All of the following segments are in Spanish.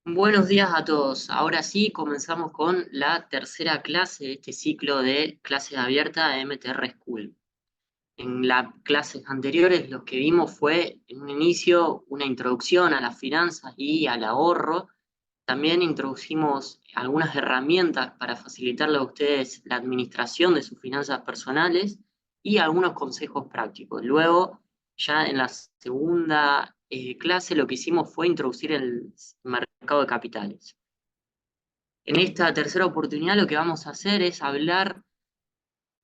Buenos días a todos. Ahora sí, comenzamos con la tercera clase de este ciclo de clases abiertas de MTR School. En las clases anteriores lo que vimos fue en un inicio una introducción a las finanzas y al ahorro. También introducimos algunas herramientas para facilitarle a ustedes la administración de sus finanzas personales y algunos consejos prácticos. Luego, ya en la segunda clase, lo que hicimos fue introducir el mercado de capitales. En esta tercera oportunidad lo que vamos a hacer es hablar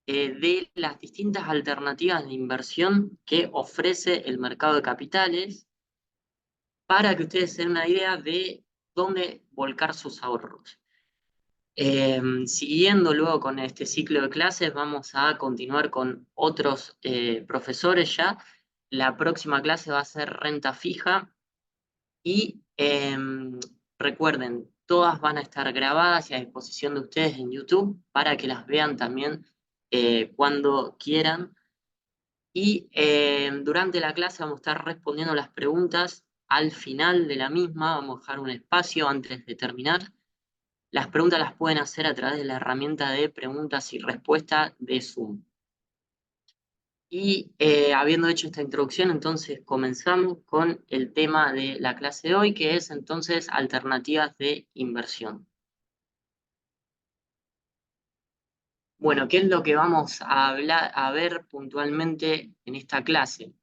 de las distintas alternativas de inversión que ofrece el mercado de capitales para que ustedes se den una idea de dónde volcar sus ahorros. Siguiendo luego con este ciclo de clases, vamos a continuar con otros profesores ya. La próxima clase va a ser renta fija y recuerden, todas van a estar grabadas y a disposición de ustedes en YouTube para que las vean también cuando quieran. Y durante la clase vamos a estar respondiendo las preguntas. Al final de la misma vamos a dejar un espacio antes de terminar. Las preguntas las pueden hacer a través de la herramienta de preguntas y respuestas de Zoom. Y habiendo hecho esta introducción, entonces comenzamos con el tema de la clase de hoy, que es entonces alternativas de inversión. Bueno, ¿qué es lo que vamos a hablar, a ver puntualmente en esta clase?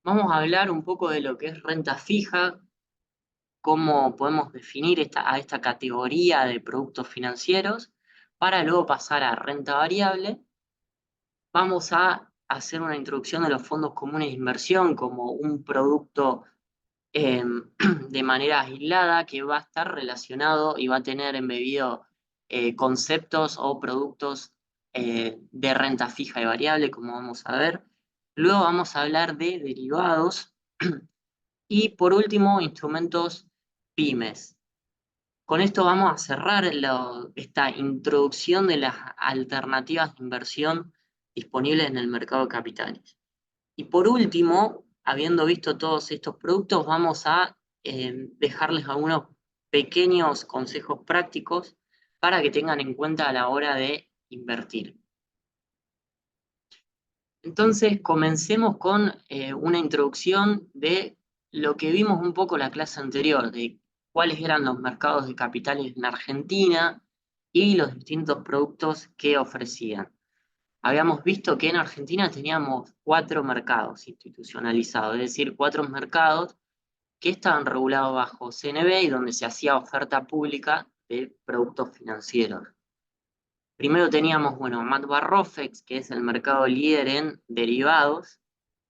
Vamos a hablar un poco de lo que es renta fija, cómo podemos definir a esta categoría de productos financieros, para luego pasar a renta variable. Vamos a hacer una introducción de los fondos comunes de inversión como un producto eh, de manera aislada que va a estar relacionado y va a tener embebido conceptos o productos de renta fija y variable, como vamos a ver. Luego vamos a hablar de derivados y por último, instrumentos pymes. Con esto vamos a cerrar esta introducción de las alternativas de inversión disponibles en el mercado de capitales. Y por último, habiendo visto todos estos productos, vamos a dejarles algunos pequeños consejos prácticos para que tengan en cuenta a la hora de invertir. Entonces, comencemos con una introducción de lo que vimos un poco la clase anterior, de cuáles eran los mercados de capitales en Argentina y los distintos productos que ofrecían. Habíamos visto que en Argentina teníamos cuatro mercados institucionalizados, es decir, cuatro mercados que estaban regulados bajo CNB y donde se hacía oferta pública de productos financieros. Primero teníamos, bueno, Rofex, que es el mercado líder en derivados,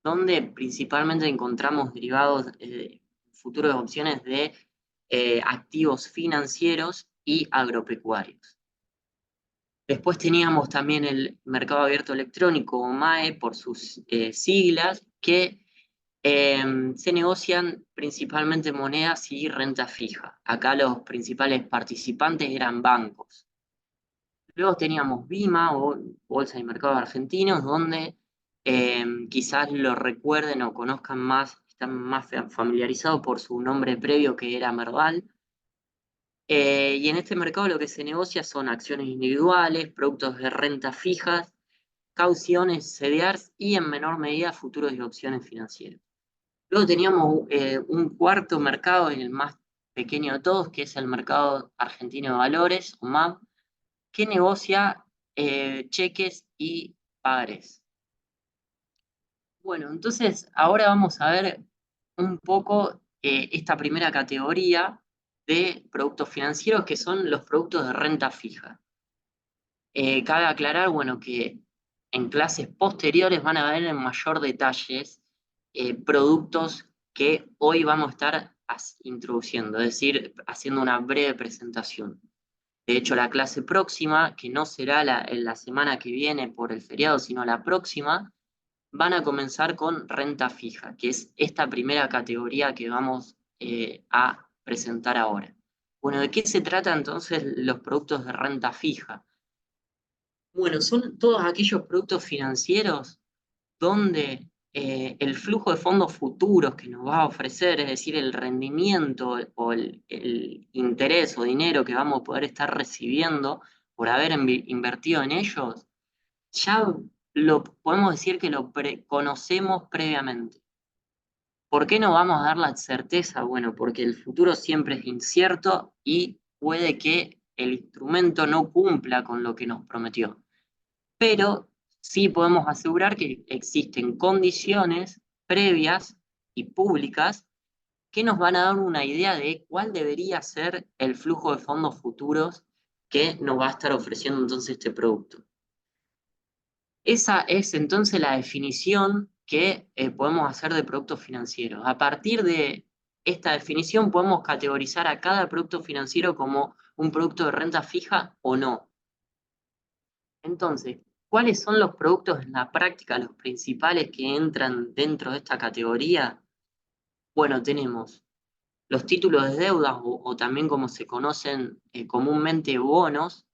donde principalmente encontramos derivados, futuros opciones de activos financieros y agropecuarios. Después teníamos también el mercado abierto electrónico, o MAE, por sus siglas, que se negocian principalmente monedas y renta fija. Acá los principales participantes eran bancos. Luego teníamos BIMA o Bolsa y Mercados Argentinos, donde quizás lo recuerden o conozcan más, están más familiarizados por su nombre previo que era Merval. Y en este mercado lo que se negocia son acciones individuales, productos de renta fijas, cauciones, CDRs y en menor medida futuros y opciones financieras. Luego teníamos un cuarto mercado, el más pequeño de todos, que es el mercado argentino de valores, o MAV, que negocia cheques y pagarés. Bueno, entonces ahora vamos a ver un poco esta primera categoría de productos financieros que son los productos de renta fija. Cabe aclarar, bueno, que en clases posteriores van a ver en mayor detalles productos que hoy vamos a estar introduciendo, es decir, haciendo una breve presentación. De hecho, la clase próxima, que no será en la semana que viene por el feriado, sino la próxima, van a comenzar con renta fija, que es esta primera categoría que vamos a presentar ahora. Bueno, ¿de qué se trata entonces los productos de renta fija? Bueno, son todos aquellos productos financieros donde el flujo de fondos futuros que nos va a ofrecer, es decir, el rendimiento o el interés o dinero que vamos a poder estar recibiendo por haber invertido en ellos, ya lo podemos decir que lo conocemos previamente. ¿Por qué no vamos a dar la certeza? Bueno, porque el futuro siempre es incierto y puede que el instrumento no cumpla con lo que nos prometió. Pero sí podemos asegurar que existen condiciones previas y públicas que nos van a dar una idea de cuál debería ser el flujo de fondos futuros que nos va a estar ofreciendo entonces este producto. Esa es entonces la definición que podemos hacer de productos financieros. A partir de esta definición podemos categorizar a cada producto financiero como un producto de renta fija o no. Entonces, ¿cuáles son los productos en la práctica, los principales que entran dentro de esta categoría? Bueno, tenemos los títulos de deuda o también como se conocen comúnmente bonos,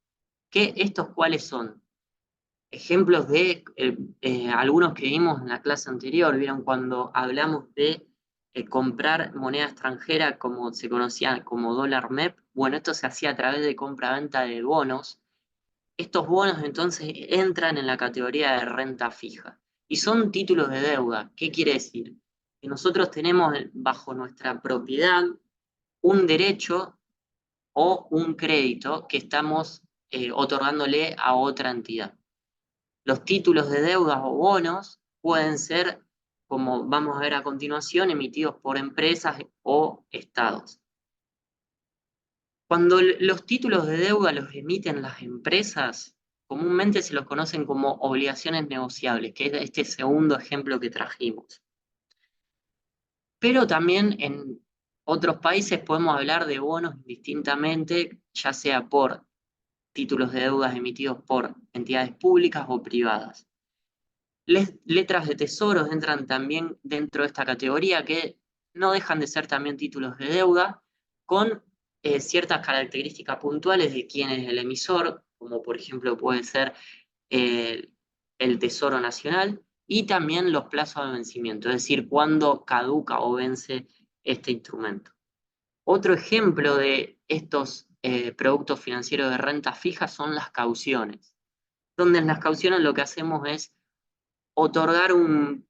que estos cuáles son ejemplos de algunos que vimos en la clase anterior, vieron cuando hablamos de comprar moneda extranjera como se conocía como dólar MEP, bueno, esto se hacía a través de compra-venta de bonos. Estos bonos entonces entran en la categoría de renta fija y son títulos de deuda. ¿Qué quiere decir? Que nosotros tenemos bajo nuestra propiedad un derecho o un crédito que estamos otorgándole a otra entidad. Los títulos de deuda o bonos pueden ser, como vamos a ver a continuación, emitidos por empresas o estados. Cuando los títulos de deuda los emiten las empresas, comúnmente se los conocen como obligaciones negociables, que es este segundo ejemplo que trajimos. Pero también en otros países podemos hablar de bonos indistintamente, ya sea por títulos de deudas emitidos por entidades públicas o privadas. Letras de tesoros entran también dentro de esta categoría que no dejan de ser también títulos de deuda con ciertas características puntuales de quién es el emisor, como por ejemplo puede ser eh, el Tesoro Nacional y también los plazos de vencimiento, es decir, cuándo caduca o vence este instrumento. Otro ejemplo de estos productos financieros de renta fija son las cauciones, donde en las cauciones lo que hacemos es otorgar un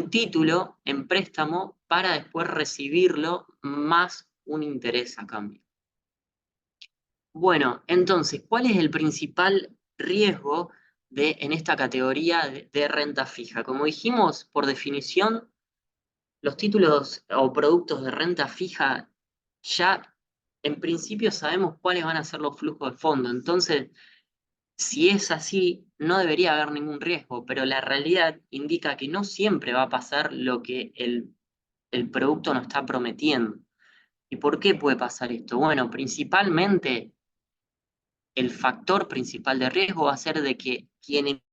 título en préstamo para después recibirlo más un interés a cambio. Bueno, entonces, ¿cuál es el principal riesgo en esta categoría de renta fija? Como dijimos, por definición, los títulos o productos de renta fija ya en principio sabemos cuáles van a ser los flujos de fondo. Entonces, si es así, no debería haber ningún riesgo, pero la realidad indica que no siempre va a pasar lo que el producto nos está prometiendo. ¿Y por qué puede pasar esto? Bueno, principalmente el factor principal de riesgo va a ser de que quien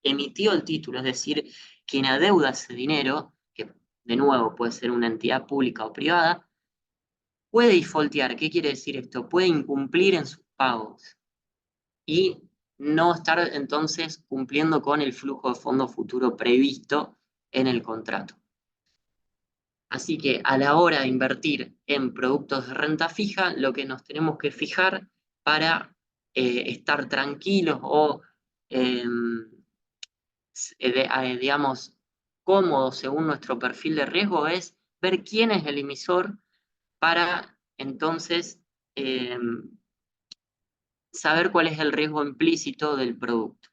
emitió el título, es decir, quien adeuda ese dinero, que de nuevo puede ser una entidad pública o privada, puede defaultear. ¿Qué quiere decir esto? Puede incumplir en sus pagos y no estar entonces cumpliendo con el flujo de fondo futuro previsto en el contrato. Así que a la hora de invertir en productos de renta fija, lo que nos tenemos que fijar para estar tranquilos o, eh, digamos, cómodos según nuestro perfil de riesgo es ver quién es el emisor para entonces saber cuál es el riesgo implícito del producto.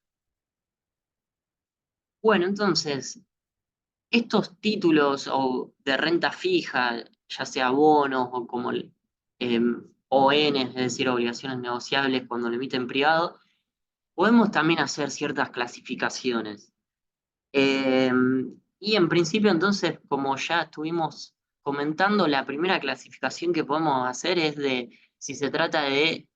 Bueno, entonces, estos títulos o de renta fija, ya sea bonos o como ON, es decir, obligaciones negociables cuando lo emiten privado, podemos también hacer ciertas clasificaciones. Eh, y en principio, entonces, como ya estuvimos comentando, la primera clasificación que podemos hacer es de si se trata de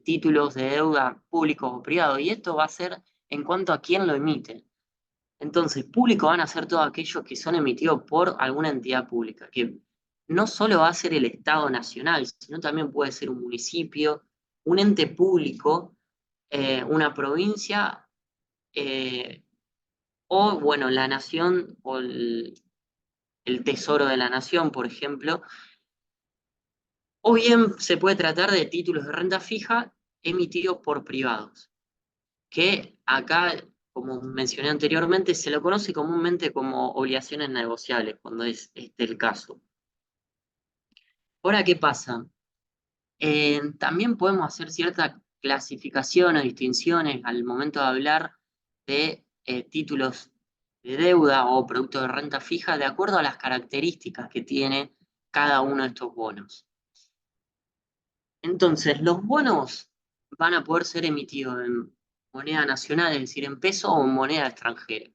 títulos de deuda públicos o privados, y esto va a ser en cuanto a quién lo emite. Entonces, público van a ser todos aquellos que son emitidos por alguna entidad pública, que no solo va a ser el Estado nacional, sino también puede ser un municipio, un ente público, una provincia, eh, o bueno, la nación o el tesoro de la nación, por ejemplo, o bien se puede tratar de títulos de renta fija emitidos por privados, que acá, como mencioné anteriormente, se lo conoce comúnmente como obligaciones negociables, cuando es este el caso. Ahora, ¿qué pasa? También podemos hacer ciertas clasificaciones o distinciones al momento de hablar de títulos de deuda o productos de renta fija de acuerdo a las características que tiene cada uno de estos bonos. Entonces, los bonos van a poder ser emitidos en moneda nacional, es decir, en peso o en moneda extranjera.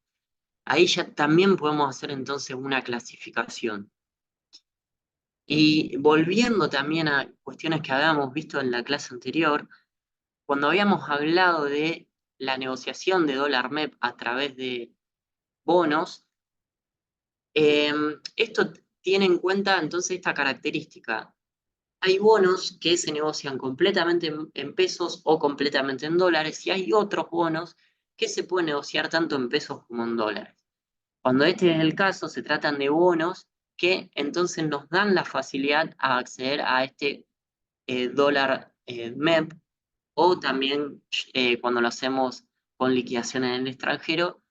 Ahí ya también podemos hacer entonces una clasificación. Y volviendo también a cuestiones que habíamos visto en la clase anterior, cuando habíamos hablado de la negociación de dólar MEP a través de bonos, esto tiene en cuenta entonces esta característica. Hay bonos que se negocian completamente en pesos o completamente en dólares y hay otros bonos que se pueden negociar tanto en pesos como en dólares. Cuando este es el caso, se tratan de bonos que entonces nos dan la facilidad a acceder a este dólar MEP o también cuando lo hacemos con liquidación en el extranjero,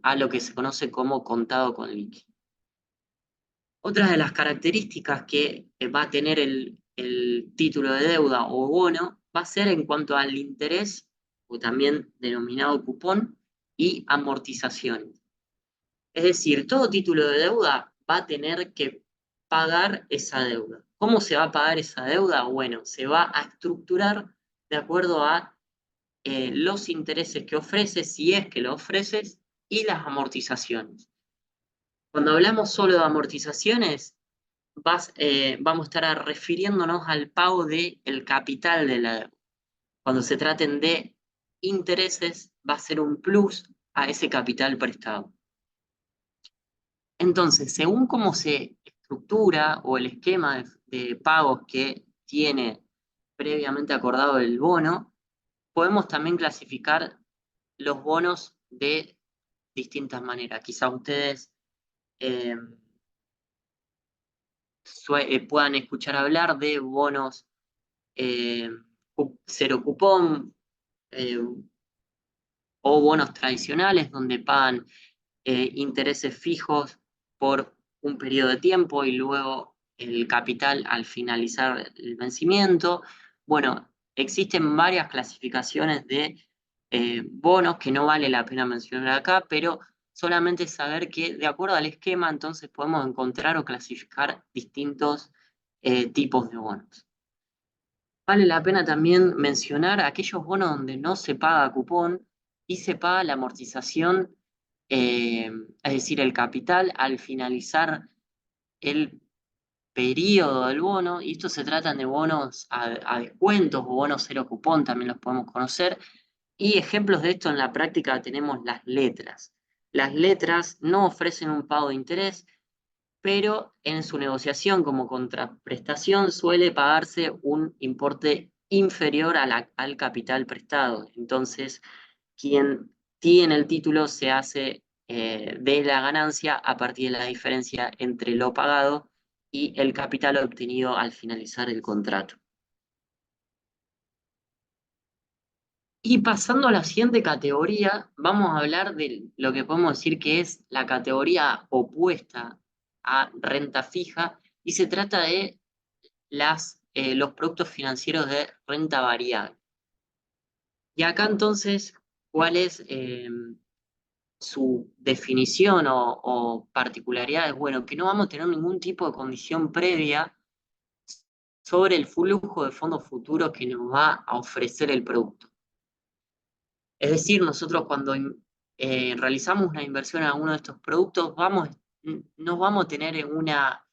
a lo que se conoce como contado con liqui. Otra de las características que va a tener el título de deuda o bono va a ser en cuanto al interés, o también denominado cupón, y amortizaciones. Es decir, todo título de deuda va a tener que pagar esa deuda. ¿Cómo se va a pagar esa deuda? Bueno, se va a estructurar de acuerdo a los intereses que ofreces, si es que lo ofreces, y las amortizaciones. Cuando hablamos solo de amortizaciones, vamos a estar refiriéndonos al pago del capital de la deuda. Cuando se traten de intereses, va a ser un plus a ese capital prestado. Entonces, según cómo se estructura o el esquema de pagos que tiene previamente acordado el bono, podemos también clasificar los bonos de distintas maneras. Quizás ustedes eh, puedan escuchar hablar de bonos eh, cero cupón eh, o bonos tradicionales donde pagan intereses fijos por un periodo de tiempo y luego el capital al finalizar el vencimiento. Bueno, existen varias clasificaciones de bonos que no vale la pena mencionar acá, pero solamente saber que de acuerdo al esquema entonces podemos encontrar o clasificar distintos tipos de bonos. Vale la pena también mencionar aquellos bonos donde no se paga cupón y se paga la amortización, es decir, el capital al finalizar el periodo del bono, y esto se tratan de bonos a descuentos o bonos cero cupón, también los podemos conocer, y ejemplos de esto en la práctica tenemos las letras. Las letras no ofrecen un pago de interés, pero en su negociación como contraprestación suele pagarse un importe inferior al capital prestado. Entonces, quien tiene el título se hace de la ganancia a partir de la diferencia entre lo pagado y el capital obtenido al finalizar el contrato. Y pasando a la siguiente categoría, vamos a hablar de lo que podemos decir que es la categoría opuesta a renta fija, y se trata de los productos financieros de renta variable. Y acá entonces, ¿cuál es su definición o particularidades? Bueno, que no vamos a tener ningún tipo de condición previa sobre el flujo de fondos futuros que nos va a ofrecer el producto. Es decir, nosotros cuando realizamos una inversión en alguno de estos productos, no vamos a tener una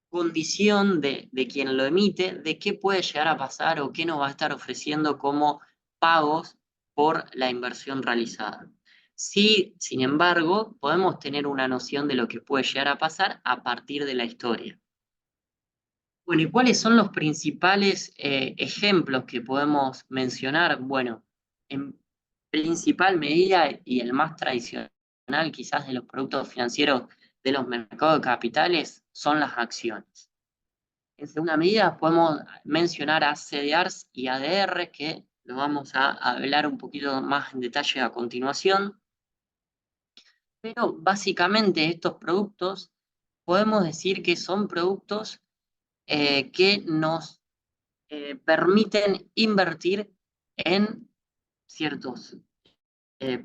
condición de quien lo emite de qué puede llegar a pasar o qué nos va a estar ofreciendo como pagos por la inversión realizada. Sí, sin embargo, podemos tener una noción de lo que puede llegar a pasar a partir de la historia. Bueno, ¿y cuáles son los principales ejemplos que podemos mencionar? Bueno, en principal medida y el más tradicional quizás de los productos financieros de los mercados de capitales son las acciones. En segunda medida podemos mencionar a CDRs y ADR, que lo vamos a hablar un poquito más en detalle a continuación, pero básicamente estos productos podemos decir que son productos que nos permiten invertir en ciertos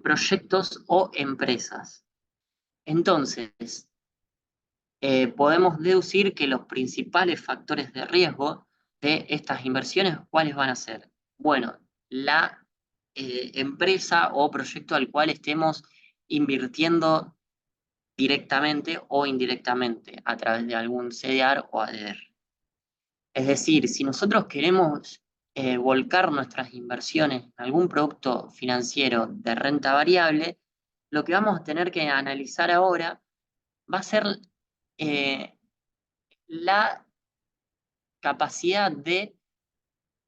proyectos o empresas. Entonces, podemos deducir que los principales factores de riesgo de estas inversiones, ¿cuáles van a ser? Bueno, la empresa o proyecto al cual estemos invirtiendo directamente o indirectamente a través de algún CDR o ADR. Es decir, si nosotros queremos volcar nuestras inversiones en algún producto financiero de renta variable, lo que vamos a tener que analizar ahora va a ser eh, la capacidad de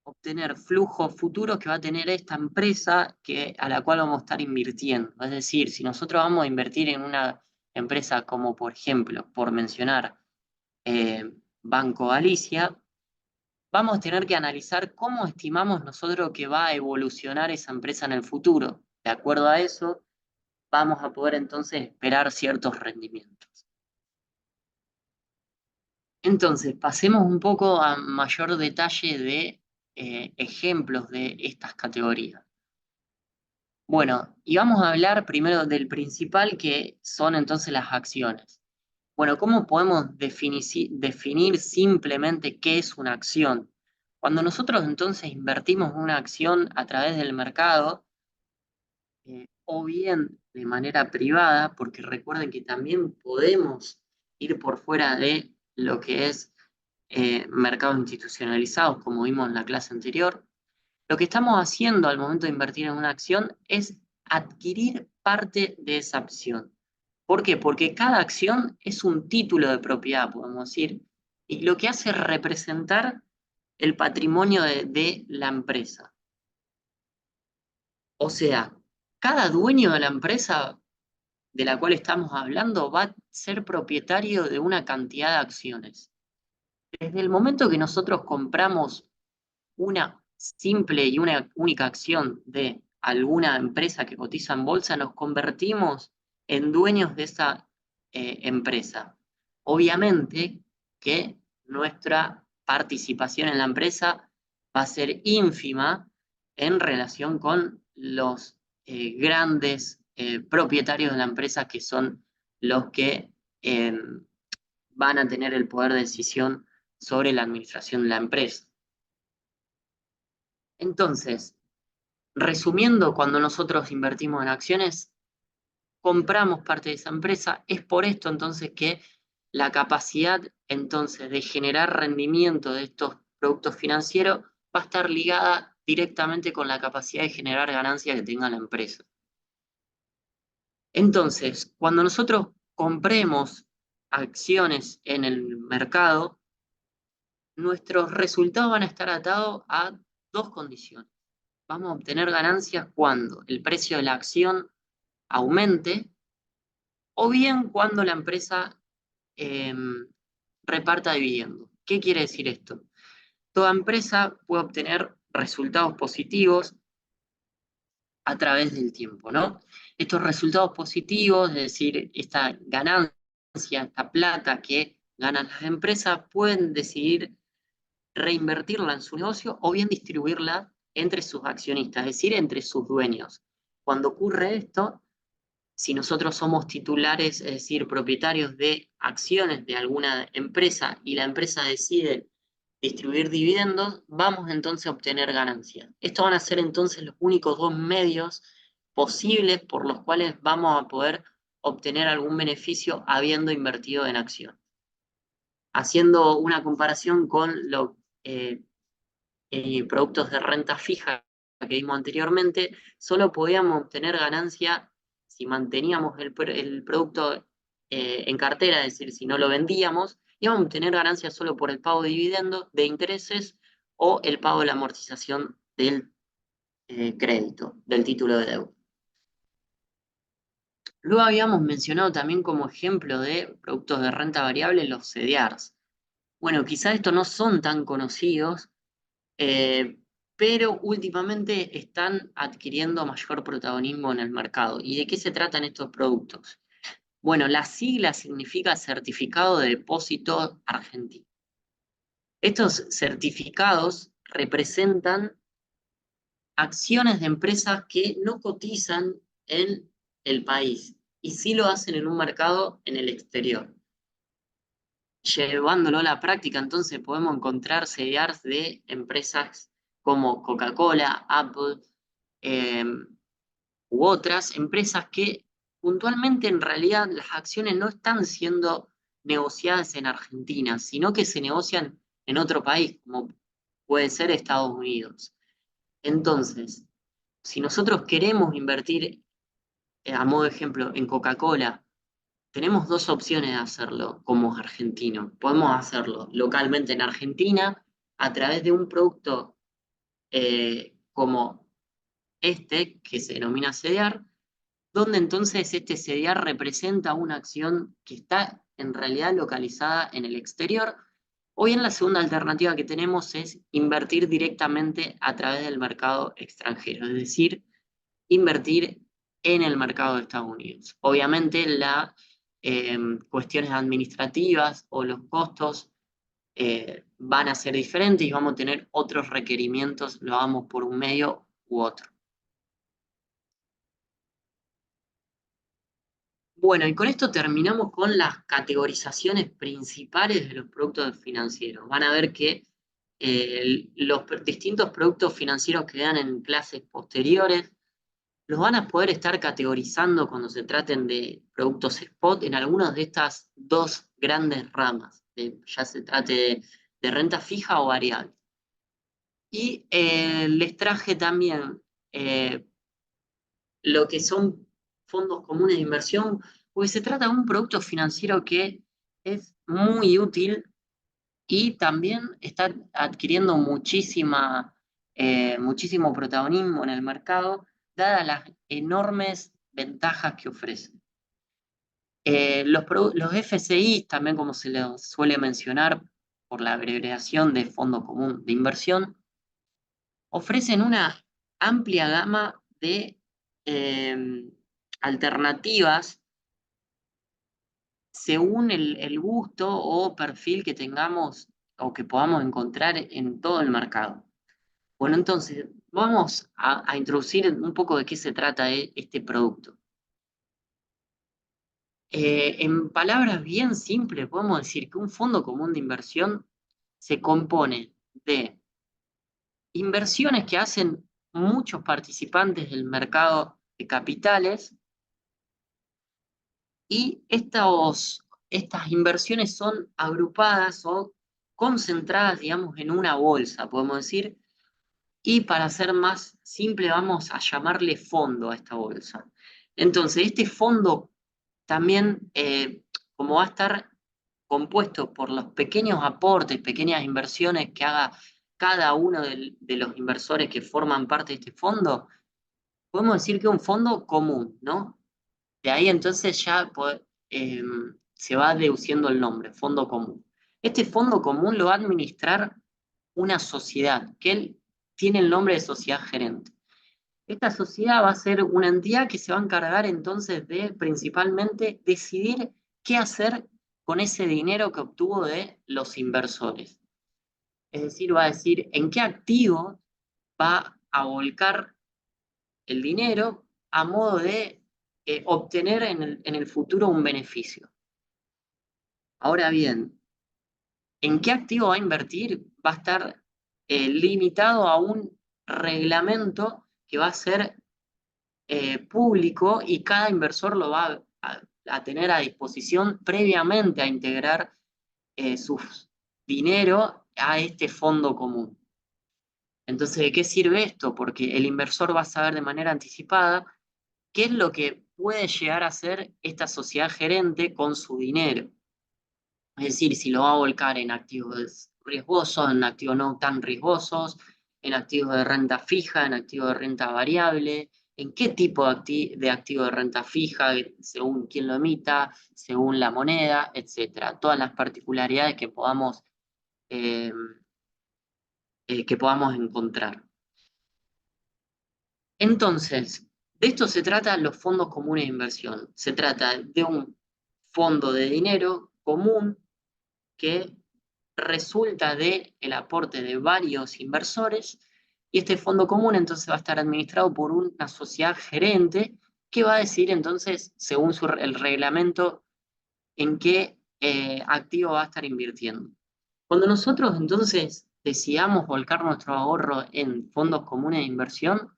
obtener flujos futuros que va a tener esta empresa a la cual vamos a estar invirtiendo. Es decir, si nosotros vamos a invertir en una empresa como, por ejemplo, por mencionar Banco Galicia, vamos a tener que analizar cómo estimamos nosotros que va a evolucionar esa empresa en el futuro. De acuerdo a eso, vamos a poder entonces esperar ciertos rendimientos. Entonces, pasemos un poco a mayor detalle de ejemplos de estas categorías. Bueno, y vamos a hablar primero del principal, que son entonces las acciones. Bueno, ¿cómo podemos definir simplemente qué es una acción? Cuando nosotros entonces invertimos una acción a través del mercado, o bien de manera privada, porque recuerden que también podemos ir por fuera de lo que es mercados institucionalizados, como vimos en la clase anterior, lo que estamos haciendo al momento de invertir en una acción es adquirir parte de esa acción. ¿Por qué? Porque cada acción es un título de propiedad, podemos decir, y lo que hace es representar el patrimonio de la empresa. O sea, cada dueño de la empresa de la cual estamos hablando va a ser propietario de una cantidad de acciones. Desde el momento que nosotros compramos una simple y una única acción de alguna empresa que cotiza en bolsa, nos convertimos en dueños de esa empresa. Obviamente que nuestra participación en la empresa va a ser ínfima en relación con los grandes propietarios de la empresa, que son los que van a tener el poder de decisión sobre la administración de la empresa. Entonces, resumiendo, cuando nosotros invertimos en acciones, compramos parte de esa empresa. Es por esto entonces que la capacidad entonces de generar rendimiento de estos productos financieros va a estar ligada directamente con la capacidad de generar ganancia que tenga la empresa. Entonces, cuando nosotros compremos acciones en el mercado, nuestros resultados van a estar atados a dos condiciones. Vamos a obtener ganancias cuando el precio de la acción aumente o bien cuando la empresa eh, reparta dividendos. ¿Qué quiere decir esto? Toda empresa puede obtener resultados positivos a través del tiempo, ¿no? Estos resultados positivos, es decir, esta ganancia, esta plata que ganan las empresas, pueden decidir reinvertirla en su negocio o bien distribuirla entre sus accionistas, es decir, entre sus dueños. Cuando ocurre esto, si nosotros somos titulares, es decir, propietarios de acciones de alguna empresa y la empresa decide distribuir dividendos, vamos entonces a obtener ganancias. Estos van a ser entonces los únicos dos medios posibles por los cuales vamos a poder obtener algún beneficio habiendo invertido en acción. Haciendo una comparación con los productos de renta fija que vimos anteriormente, solo podíamos obtener ganancia si manteníamos el producto en cartera, es decir, si no lo vendíamos, íbamos a obtener ganancias solo por el pago de dividendos, de intereses o el pago de la amortización del crédito del título de deuda. Luego habíamos mencionado también como ejemplo de productos de renta variable los CDRs. Bueno, quizás estos no son tan conocidos, eh, pero últimamente están adquiriendo mayor protagonismo en el mercado. ¿Y de qué se tratan estos productos? Bueno, la sigla significa Certificado de Depósito Argentino. Estos certificados representan acciones de empresas que no cotizan en el país y sí lo hacen en un mercado en el exterior. Llevándolo a la práctica, entonces podemos encontrar CDRs de empresas como Coca-Cola, Apple, eh, u otras empresas que puntualmente en realidad las acciones no están siendo negociadas en Argentina, sino que se negocian en otro país, como puede ser Estados Unidos. Entonces, si nosotros queremos invertir, a modo de ejemplo, en Coca-Cola, tenemos dos opciones de hacerlo como argentino. Podemos hacerlo localmente en Argentina a través de un producto como este, que se denomina CDR, donde entonces este CDR representa una acción que está en realidad localizada en el exterior. O bien la segunda alternativa que tenemos es invertir directamente a través del mercado extranjero, es decir, invertir en el mercado de Estados Unidos. Obviamente las cuestiones administrativas o los costos van a ser diferentes y vamos a tener otros requerimientos, lo hagamos por un medio u otro. Bueno, y con esto terminamos con las categorizaciones principales de los productos financieros. Van a ver que los distintos productos financieros que dan en clases posteriores los van a poder estar categorizando cuando se traten de productos spot en algunas de estas dos grandes ramas, ya se trate de renta fija o variable. Y les traje también lo que son fondos comunes de inversión, porque se trata de un producto financiero que es muy útil y también está adquiriendo muchísimo protagonismo en el mercado, dadas las enormes ventajas que ofrece. Los FCI, también como se les suele mencionar por la abreviación de Fondo Común de Inversión, ofrecen una amplia gama de alternativas según el gusto o perfil que tengamos o que podamos encontrar en todo el mercado. Bueno, entonces vamos a introducir un poco de qué se trata este producto. En palabras bien simples, podemos decir que un fondo común de inversión se compone de inversiones que hacen muchos participantes del mercado de capitales y estas inversiones son agrupadas o concentradas, digamos, en una bolsa, podemos decir, y para ser más simple vamos a llamarle fondo a esta bolsa. Entonces, este fondo también, como va a estar compuesto por los pequeños aportes, pequeñas inversiones que haga cada uno de los inversores que forman parte de este fondo, podemos decir que es un fondo común, ¿no? De ahí entonces ya eh, se va deduciendo el nombre, fondo común. Este fondo común lo va a administrar una sociedad, que él tiene el nombre de sociedad gerente. Esta sociedad va a ser una entidad que se va a encargar entonces de principalmente decidir qué hacer con ese dinero que obtuvo de los inversores. Es decir, va a decir en qué activo va a volcar el dinero a modo de obtener en el futuro un beneficio. Ahora bien, ¿en qué activo va a invertir? Va a estar limitado a un reglamento que va a ser público y cada inversor lo va a tener a disposición previamente a integrar su dinero a este fondo común. Entonces, ¿de qué sirve esto? Porque el inversor va a saber de manera anticipada qué es lo que puede llegar a hacer esta sociedad gerente con su dinero. Es decir, si lo va a volcar en activos riesgosos, en activos no tan riesgosos, en activos de renta fija, en activos de renta variable, en qué tipo de activo de renta fija, según quién lo emita, según la moneda, etcétera. Todas las particularidades eh, que podamos encontrar. Entonces, de esto se trata los fondos comunes de inversión. Se trata de un fondo de dinero común que resulta del aporte de varios inversores y este fondo común entonces va a estar administrado por una sociedad gerente que va a decidir entonces, según el reglamento, en qué activo va a estar invirtiendo. Cuando nosotros entonces decidamos volcar nuestro ahorro en fondos comunes de inversión,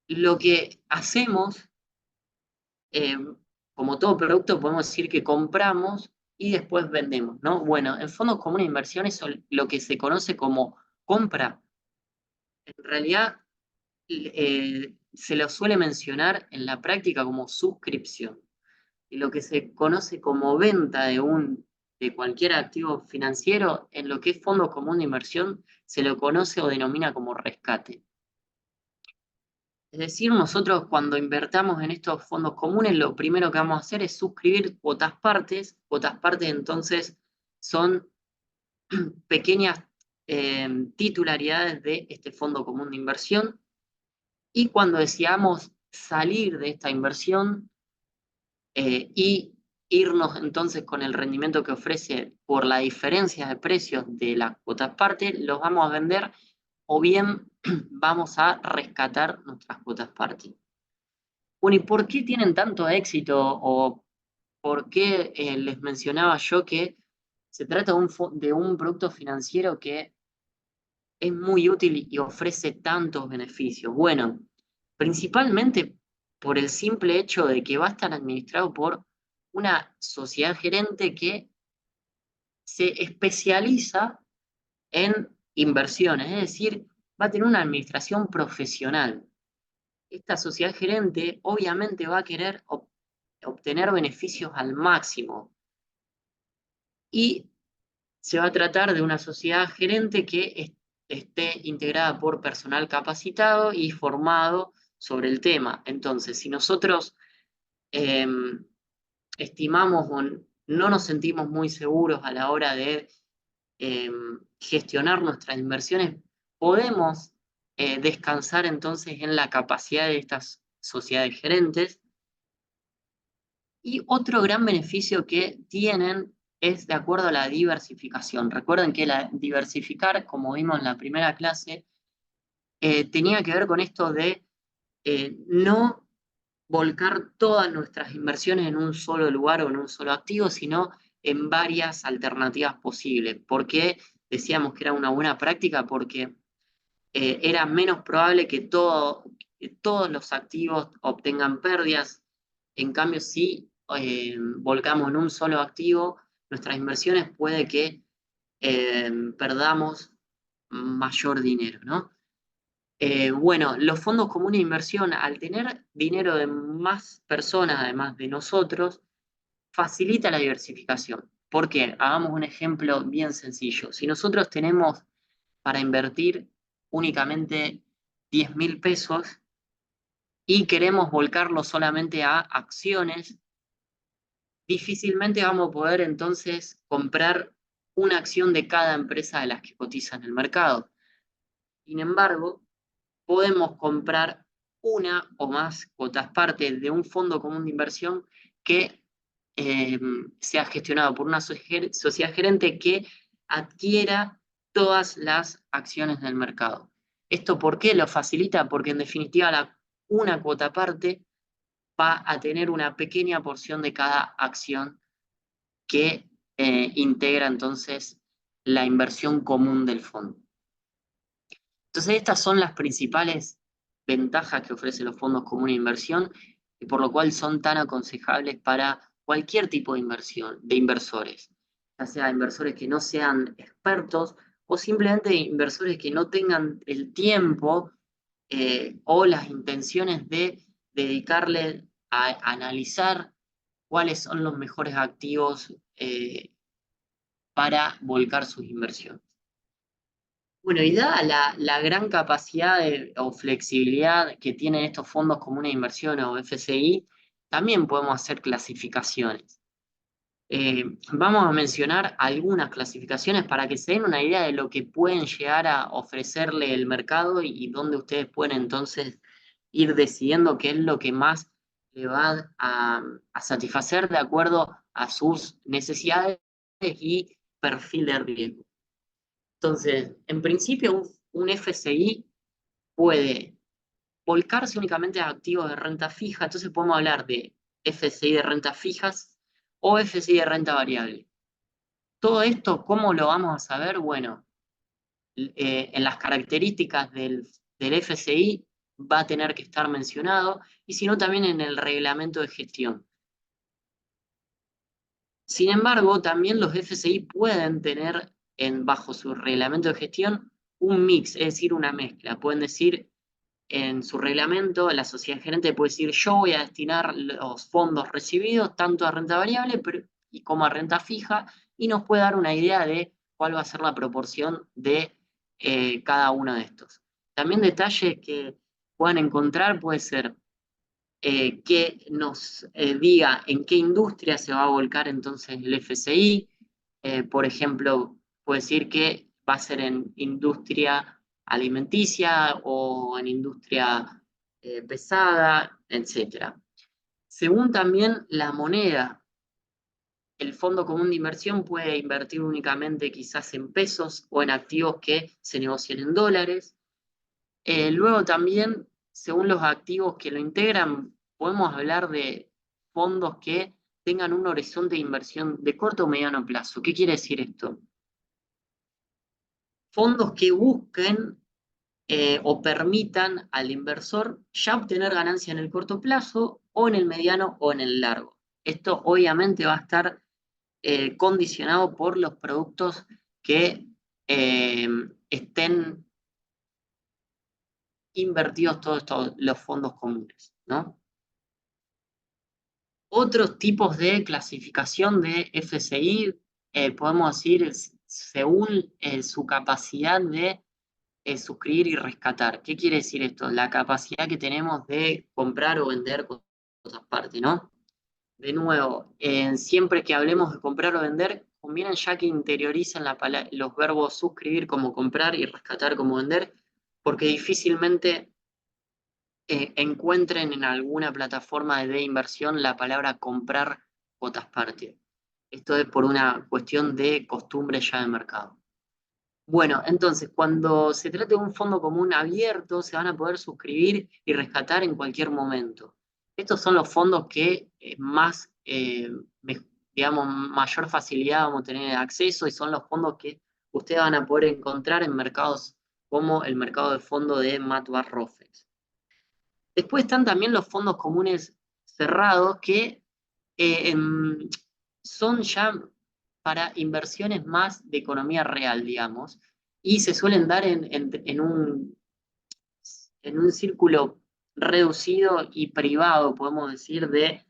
lo que hacemos, eh, como todo producto, podemos decir que compramos y después vendemos, ¿no? Bueno, en fondos comunes de inversión eso lo que se conoce como compra, en realidad se lo suele mencionar en la práctica como suscripción. Y lo que se conoce como venta de cualquier activo financiero, en lo que es fondo común de inversión, se lo conoce o denomina como rescate. Es decir, nosotros cuando invertamos en estos fondos comunes, lo primero que vamos a hacer es suscribir cuotas partes. Cuotas partes entonces son pequeñas titularidades de este fondo común de inversión. Y cuando decidamos salir de esta inversión y irnos entonces con el rendimiento que ofrece por la diferencia de precios de las cuotas partes, los vamos a vender o bien vamos a rescatar nuestras cuotas partes. Bueno, ¿y por qué tienen tanto éxito o por qué les mencionaba yo que se trata de un producto financiero que es muy útil y ofrece tantos beneficios? Bueno, principalmente por el simple hecho de que va a estar administrado por una sociedad gerente que se especializa en inversiones, es decir, va a tener una administración profesional. Esta sociedad gerente obviamente va a querer obtener beneficios al máximo y se va a tratar de una sociedad gerente que esté integrada por personal capacitado y formado sobre el tema. Entonces, si nosotros eh, estimamos o no nos sentimos muy seguros a la hora de eh, gestionar nuestras inversiones, podemos descansar entonces en la capacidad de estas sociedades gerentes. Y otro gran beneficio que tienen es de acuerdo a la diversificación. Recuerden que la diversificar, como vimos en la primera clase, tenía que ver con esto de no volcar todas nuestras inversiones en un solo lugar o en un solo activo, sino en varias alternativas posibles. ¿Por qué decíamos que era una buena práctica? Porque era menos probable que todos los activos obtengan pérdidas. En cambio, si volcamos en un solo activo, nuestras inversiones puede que perdamos mayor dinero, ¿no? Bueno, los fondos comunes de inversión, al tener dinero de más personas, además de nosotros, facilita la diversificación. ¿Por qué? Hagamos un ejemplo bien sencillo. Si nosotros tenemos para invertir únicamente 10.000 pesos y queremos volcarlo solamente a acciones, difícilmente vamos a poder entonces comprar una acción de cada empresa de las que cotiza en el mercado. Sin embargo, podemos comprar una o más cuotas parte de un fondo común de inversión que sea gestionado por una sociedad gerente que adquiera todas las acciones del mercado. ¿Esto por qué lo facilita? Porque en definitiva una cuota parte va a tener una pequeña porción de cada acción que integra entonces la inversión común del fondo. Entonces, estas son las principales ventajas que ofrecen los fondos comunes de inversión y por lo cual son tan aconsejables para cualquier tipo de inversión, de inversores, ya sea inversores que no sean expertos o simplemente inversores que no tengan el tiempo o las intenciones de dedicarle a analizar cuáles son los mejores activos para volcar sus inversiones. Bueno, y dada la gran capacidad o flexibilidad que tienen estos fondos comunes de inversión o FCI, también podemos hacer clasificaciones. Vamos a mencionar algunas clasificaciones para que se den una idea de lo que pueden llegar a ofrecerle el mercado y dónde ustedes pueden entonces ir decidiendo qué es lo que más le va a satisfacer de acuerdo a sus necesidades y perfil de riesgo. Entonces, en principio, un FCI puede volcarse únicamente a activos de renta fija, entonces podemos hablar de FCI de renta fijas o FCI de renta variable. Todo esto, ¿cómo lo vamos a saber? Bueno, en las características del FCI va a tener que estar mencionado, y si no, también en el reglamento de gestión. Sin embargo, también los FCI pueden tener bajo su reglamento de gestión un mix, es decir, una mezcla. Pueden decir en su reglamento, la sociedad gerente puede decir: yo voy a destinar los fondos recibidos tanto a renta variable y como a renta fija, y nos puede dar una idea de cuál va a ser la proporción de cada uno de estos. También detalles que puedan encontrar puede ser que nos diga en qué industria se va a volcar entonces el FCI. Por ejemplo, puede decir que va a ser en industria alimenticia o en industria pesada, etcétera. Según también la moneda, el Fondo Común de Inversión puede invertir únicamente quizás en pesos o en activos que se negocian en dólares. Luego también, según los activos que lo integran, podemos hablar de fondos que tengan un horizonte de inversión de corto o mediano plazo. ¿Qué quiere decir esto? Fondos que busquen o permitan al inversor ya obtener ganancia en el corto plazo o en el mediano o en el largo. Esto obviamente va a estar condicionado por los productos que eh, estén invertidos todos los fondos comunes, ¿no? Otros tipos de clasificación de FCI, podemos decir, según su capacidad de suscribir y rescatar. ¿Qué quiere decir esto? La capacidad que tenemos de comprar o vender cosas aparte, ¿no? De nuevo, siempre que hablemos de comprar o vender, conviene ya que interioricen los verbos suscribir como comprar y rescatar como vender, porque difícilmente encuentren en alguna plataforma de inversión la palabra comprar cuotas parte. Esto es por una cuestión de costumbre ya de mercado. Bueno, entonces, cuando se trate de un fondo común abierto, se van a poder suscribir y rescatar en cualquier momento. Estos son los fondos que más, digamos, mayor facilidad vamos a tener acceso, y son los fondos que ustedes van a poder encontrar en mercados como el mercado de fondo de Matt Rofex. Después están también los fondos comunes cerrados que eh, em, son ya para inversiones más de economía real, digamos, y se suelen dar en un círculo reducido y privado, podemos decir, de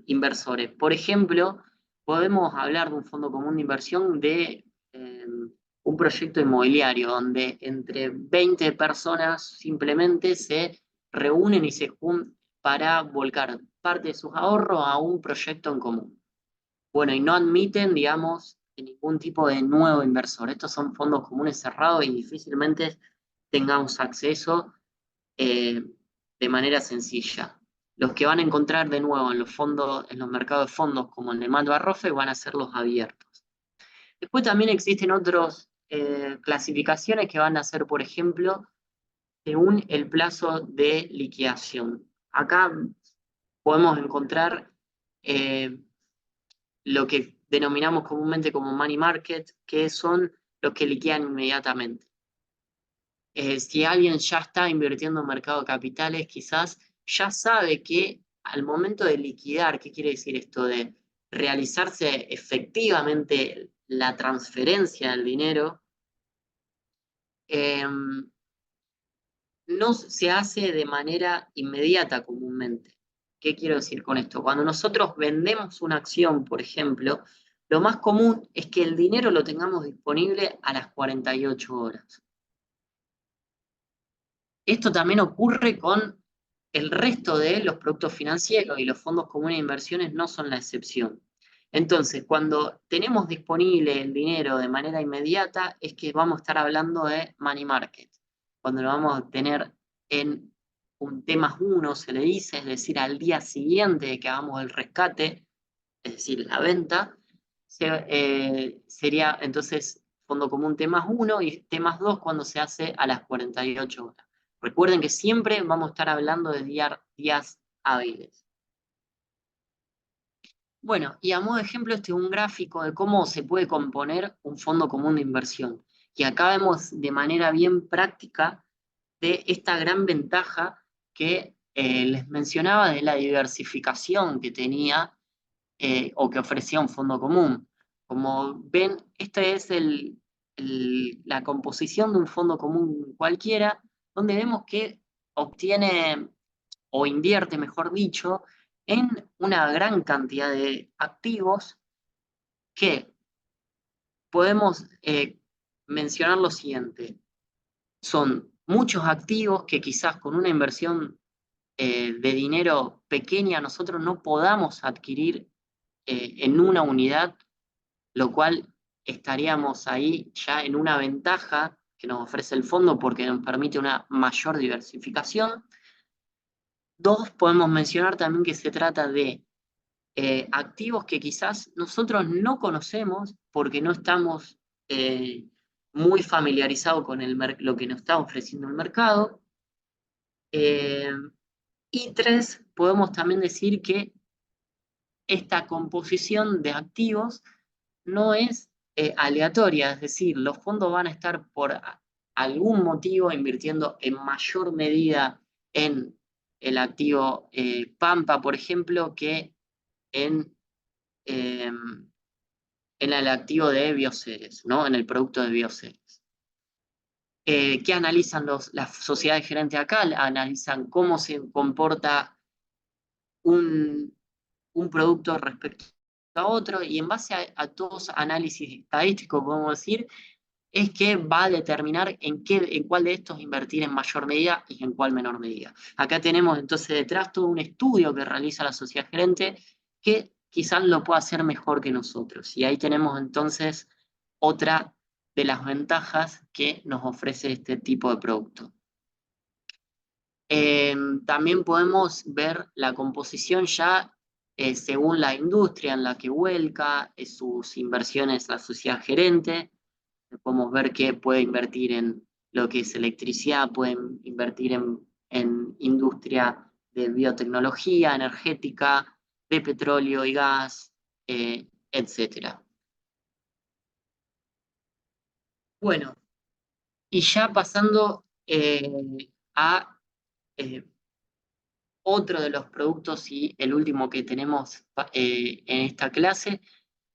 inversores. Por ejemplo, podemos hablar de un fondo común de inversión de un proyecto inmobiliario donde entre 20 personas simplemente se reúnen y se juntan para volcar parte de sus ahorros a un proyecto en común. Bueno, y no admiten, digamos, ningún tipo de nuevo inversor. Estos son fondos comunes cerrados y difícilmente tengamos acceso eh, de manera sencilla. Los que van a encontrar de nuevo en los fondos, en los mercados de fondos como el de Matt Barrofe, van a ser los abiertos. Después también existen otras clasificaciones que van a ser, por ejemplo, según el plazo de liquidación. Acá podemos encontrar eh, lo que denominamos comúnmente como money market, que son los que liquidan inmediatamente. Si alguien ya está invirtiendo en mercado de capitales, quizás ya sabe que al momento de liquidar, ¿qué quiere decir esto? De realizarse efectivamente la transferencia del dinero, eh, no se hace de manera inmediata comúnmente. ¿Qué quiero decir con esto? Cuando nosotros vendemos una acción, por ejemplo, lo más común es que el dinero lo tengamos disponible a las 48 horas. Esto también ocurre con el resto de los productos financieros y los fondos comunes de inversiones no son la excepción. Entonces, cuando tenemos disponible el dinero de manera inmediata, es que vamos a estar hablando de money market. Cuando lo vamos a tener en un T+1, se le dice, es decir, al día siguiente de que hagamos el rescate, es decir, la venta, sería entonces fondo común T+1 y T+2 cuando se hace a las 48 horas. Recuerden que siempre vamos a estar hablando de días hábiles. Bueno, y a modo de ejemplo, este es un gráfico de cómo se puede componer un fondo común de inversión. Y acá vemos de manera bien práctica de esta gran ventaja que les mencionaba de la diversificación que tenía o que ofrecía un fondo común. Como ven, esta es la composición de un fondo común cualquiera, donde vemos que obtiene o invierte, mejor dicho, en una gran cantidad de activos que podemos mencionar lo siguiente. Son muchos activos que quizás con una inversión de dinero pequeña nosotros no podamos adquirir en una unidad, lo cual estaríamos ahí ya en una ventaja que nos ofrece el fondo porque nos permite una mayor diversificación. Dos, podemos mencionar también que se trata de activos que quizás nosotros no conocemos porque no estamos muy familiarizados con lo que nos está ofreciendo el mercado. Eh, y tres, podemos también decir que esta composición de activos no es aleatoria, es decir, los fondos van a estar por algún motivo invirtiendo en mayor medida en el activo Pampa, por ejemplo, que en, eh, en el activo de Bioceres, ¿no? En el producto de Bioceres. ¿Qué analizan las sociedades gerentes acá? Analizan cómo se comporta un, un producto respecto a otro y en base a todos análisis estadísticos, podemos decir, es que va a determinar en cuál de estos invertir en mayor medida y en cuál menor medida. Acá tenemos entonces detrás todo un estudio que realiza la sociedad gerente que quizás lo pueda hacer mejor que nosotros. Y ahí tenemos entonces otra de las ventajas que nos ofrece este tipo de producto. También podemos ver la composición ya según la industria en la que vuelca, sus inversiones la sociedad gerente. Podemos ver que puede invertir en lo que es electricidad, puede invertir en industria de biotecnología, energética, de petróleo y gas, etcétera. Bueno, y ya pasando a eh, otro de los productos y el último que tenemos en esta clase,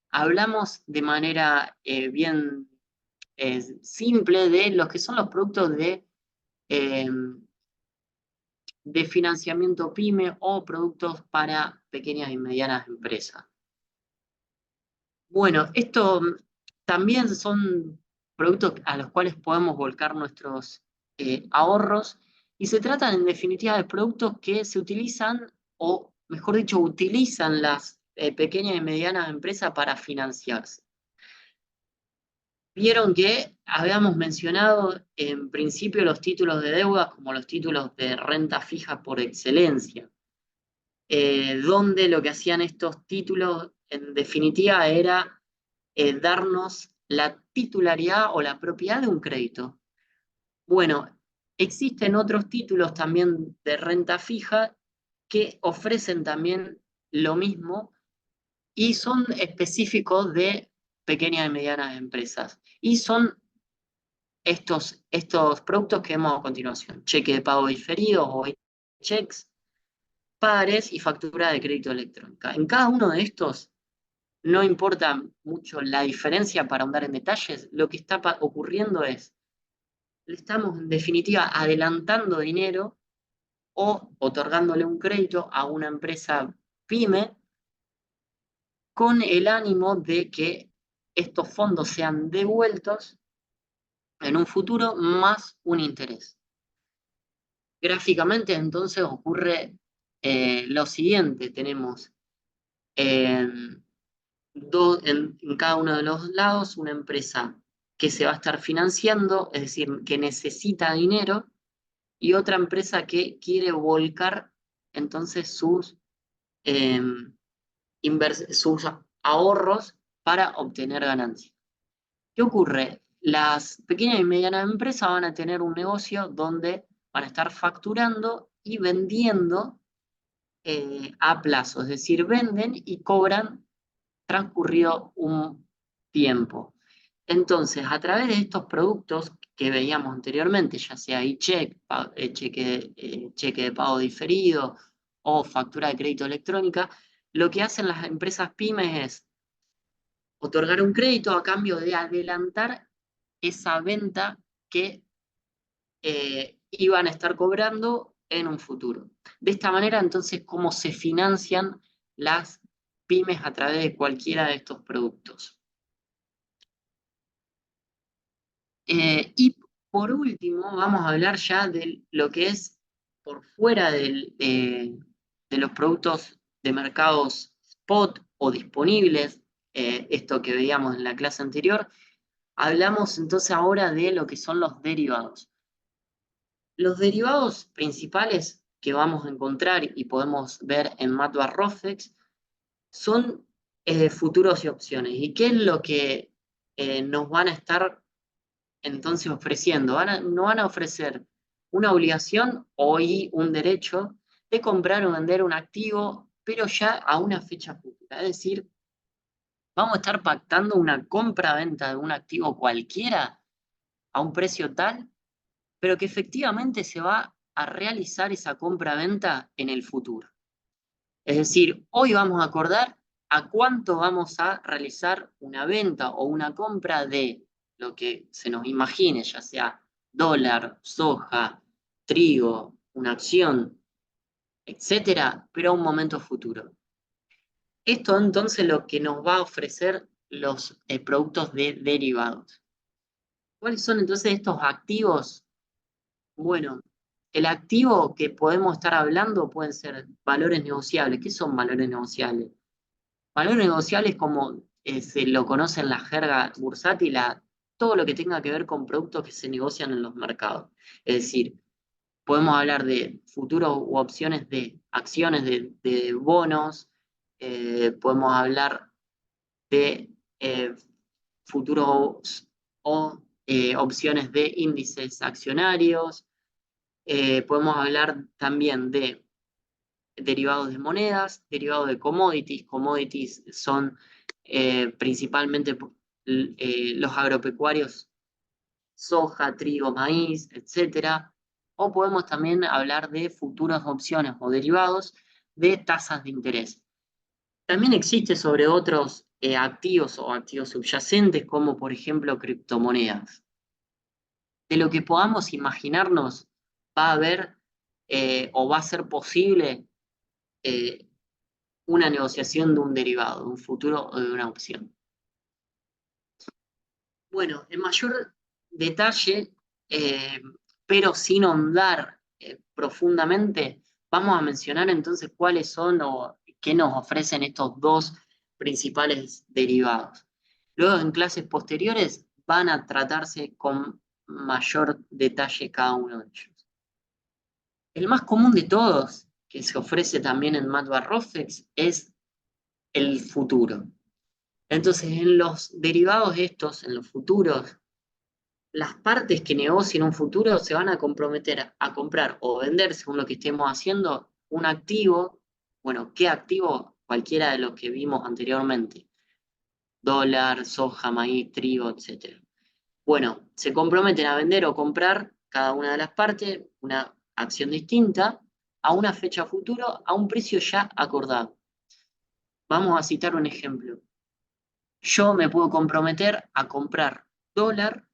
hablamos de manera bien simple de los que son los productos eh, de financiamiento PYME o productos para pequeñas y medianas empresas. Bueno, esto también son productos a los cuales podemos volcar nuestros ahorros y se tratan en definitiva de productos que se utilizan o, mejor dicho, utilizan las pequeñas y medianas empresas para financiarse. Vieron que habíamos mencionado en principio los títulos de deuda como los títulos de renta fija por excelencia, donde lo que hacían estos títulos en definitiva era darnos la titularidad o la propiedad de un crédito. Bueno, existen otros títulos también de renta fija que ofrecen también lo mismo y son específicos de pequeñas y medianas empresas. Y son estos productos que vemos a continuación: cheque de pago diferido o checks, pagarés y factura de crédito electrónica. En cada uno de estos no importa mucho la diferencia para ahondar en detalles, lo que está ocurriendo es, le estamos en definitiva adelantando dinero o otorgándole un crédito a una empresa pyme con el ánimo de que estos fondos sean devueltos en un futuro más un interés. Gráficamente entonces ocurre lo siguiente, tenemos en en cada uno de los lados una empresa que se va a estar financiando, es decir, que necesita dinero, y otra empresa que quiere volcar entonces eh, sus ahorros para obtener ganancias. ¿Qué ocurre? Las pequeñas y medianas empresas van a tener un negocio donde van a estar facturando y vendiendo a plazo, es decir, venden y cobran transcurrido un tiempo. Entonces, a través de estos productos que veíamos anteriormente, ya sea e-check, cheque de pago diferido o factura de crédito electrónica, lo que hacen las empresas pymes es otorgar un crédito a cambio de adelantar esa venta que iban a estar cobrando en un futuro. De esta manera, entonces, ¿cómo se financian las pymes a través de cualquiera de estos productos? Y por último, vamos a hablar ya de lo que es por fuera de los productos de mercados spot o disponibles, esto que veíamos en la clase anterior. Hablamos entonces ahora de lo que son los derivados. Los derivados principales que vamos a encontrar y podemos ver en MATBAR-ROFEX son futuros y opciones. ¿Y qué es lo que nos van a estar entonces ofreciendo? No van a ofrecer una obligación o un derecho de comprar o vender un activo, pero ya a una fecha futura. Es decir, vamos a estar pactando una compra-venta de un activo cualquiera a un precio tal, pero que efectivamente se va a realizar esa compra-venta en el futuro. Es decir, hoy vamos a acordar a cuánto vamos a realizar una venta o una compra de lo que se nos imagine, ya sea dólar, soja, trigo, una acción, etcétera, pero a un momento futuro. Esto entonces lo que nos va a ofrecer los productos de derivados. ¿Cuáles son entonces estos activos? Bueno, el activo que podemos estar hablando pueden ser valores negociables. ¿Qué son valores negociables? Valor negociable es como se lo conoce en la jerga bursátil, todo lo que tenga que ver con productos que se negocian en los mercados. Es decir, podemos hablar de futuros u opciones de acciones de bonos, podemos hablar de futuros o opciones de índices accionarios, podemos hablar también de derivados de monedas, derivados de commodities. Commodities son principalmente los agropecuarios, soja, trigo, maíz, etcétera. O podemos también hablar de futuras opciones o derivados de tasas de interés. También existe sobre otros activos o activos subyacentes, como por ejemplo criptomonedas. De lo que podamos imaginarnos, va a haber o va a ser posible eh, una negociación de un derivado, de un futuro o de una opción. Bueno, en mayor detalle, eh, pero sin ahondar profundamente, vamos a mencionar entonces cuáles son o qué nos ofrecen estos dos principales derivados. Luego, en clases posteriores, van a tratarse con mayor detalle cada uno de ellos. El más común de todos, que se ofrece también en MATBAR-ROFEX, es el futuro. Entonces, en los derivados estos, en los futuros, las partes que negocien un futuro se van a comprometer a comprar o vender, según lo que estemos haciendo, un activo. Bueno, ¿qué activo? Cualquiera de los que vimos anteriormente. Dólar, soja, maíz, trigo, etc. Bueno, se comprometen a vender o comprar cada una de las partes, una acción distinta, a una fecha futuro, a un precio ya acordado. Vamos a citar un ejemplo. Yo me puedo comprometer a comprar dólar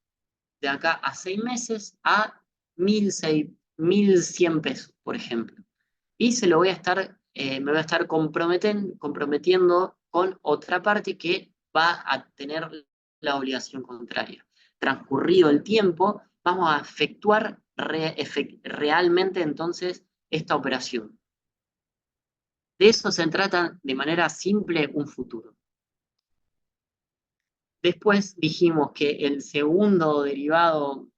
de acá a 6 meses a 1.100 pesos, por ejemplo. Y se lo voy a estar, me voy a estar comprometiendo con otra parte que va a tener la obligación contraria. Transcurrido el tiempo, vamos a efectuar realmente entonces esta operación. De eso se trata de manera simple un futuro. Después dijimos que el segundo derivado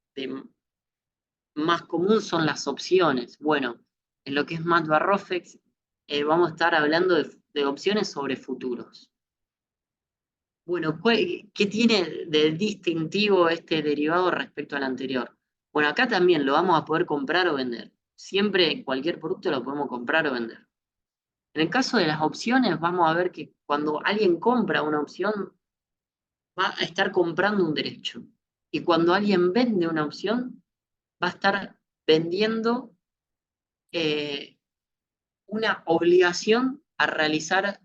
más común son las opciones. Bueno, en lo que es MATLAB-Rofex, vamos a estar hablando de opciones sobre futuros. Bueno, ¿qué tiene de distintivo este derivado respecto al anterior? Bueno, acá también lo vamos a poder comprar o vender. Siempre cualquier producto lo podemos comprar o vender. En el caso de las opciones, vamos a ver que cuando alguien compra una opción, va a estar comprando un derecho. Y cuando alguien vende una opción, va a estar vendiendo eh, una obligación a realizar